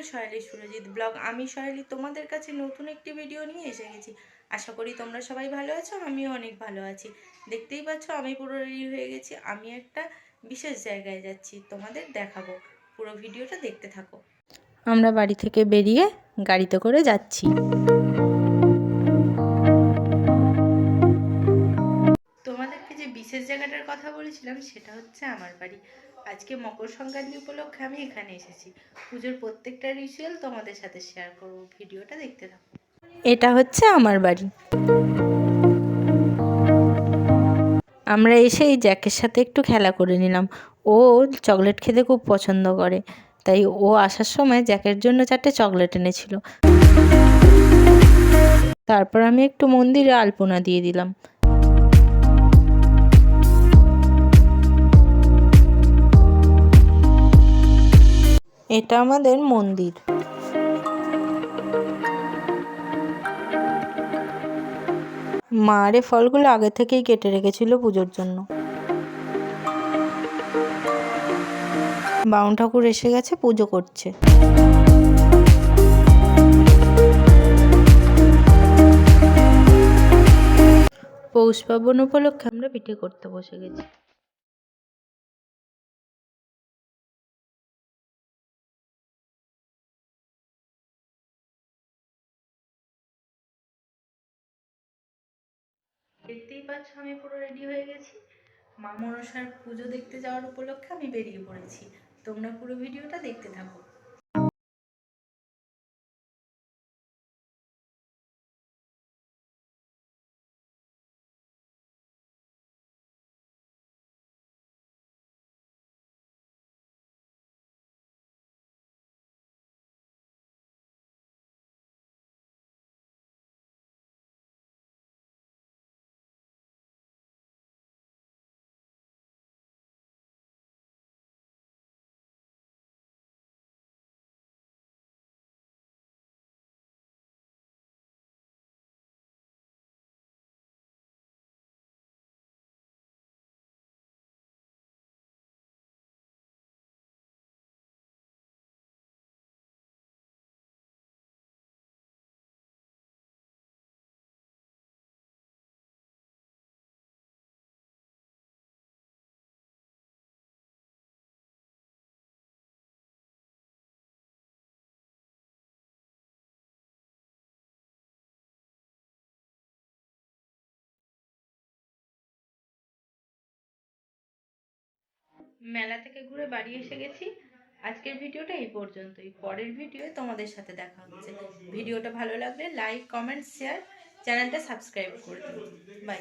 Channel সহেলি Surajit blog. আমি সহেলি তোমাদের কাছে নতুন একটি ভিডিও নিয়ে এসে গেছি। আশা করি তোমরা সবাই ভালো আছো, আমিও অনেক ভালো আছি। দেখতেই পাচ্ছ আমি পুরো রেডি হয়ে গেছি। আমি একটা বিশেষ জায়গায় যাচ্ছি, তোমাদের দেখাবো। পুরো ভিডিওটা দেখতে থাকো। আমরা বাড়ি থেকে বেরিয়ে গাড়িতে করে যাচ্ছি। তোমাদেরকে যে বিশেষ জায়গাটার কথা বলেছিলাম সেটা হচ্ছে আমার বাড়ি। আজকে মকর সংক্রান্তি উপলক্ষে আমি এখানে এসেছি। পুজোর প্রত্যেকটা রিচুয়াল তোমাদের সাথে শেয়ার করব, ভিডিওটা দেখতে থাকো। এটা হচ্ছে আমার বাড়ি। আমরা এসে এই জ্যাকের সাথে একটু খেলা করে নিলাম। ও চকলেট খেতে খুব পছন্দ করে, তাই ও আসার সময় জ্যাকের জন্য 4টে চকলেট এনেছিল। তারপর আমি একটু মন্দিরে আলপনা দিয়ে দিলাম। এটা আমাদের মন্দির। মা আরে ফলগুলো আগে থেকেই কেটে রেখেছিল পুজোর জন্য। বাউন ঠাকুর এসে গেছে, পুজো করছে। পৌষ পার্বণ উপলক্ষে আমরা পিঠে করতে বসে গেছি। দেখতেই পাচ্ছ আমি পুরো রেডি হয়ে গেছি। মা মনসার পুজো দেখতে যাওয়ার উপলক্ষে আমি বেরিয়ে পড়েছি। তোমরা পুরো ভিডিওটা দেখতে থাকো। মেলা থেকে ঘুরে বাড়ি এসে গেছি। আজকের ভিডিওটা এই পর্যন্তই। পরের ভিডিওে তোমাদের সাথে দেখা হচ্ছে। ভিডিওটা ভালো লাগলে লাইক, কমেন্ট, শেয়ার, চ্যানেলটা সাবস্ক্রাইব করে দিও। বাই।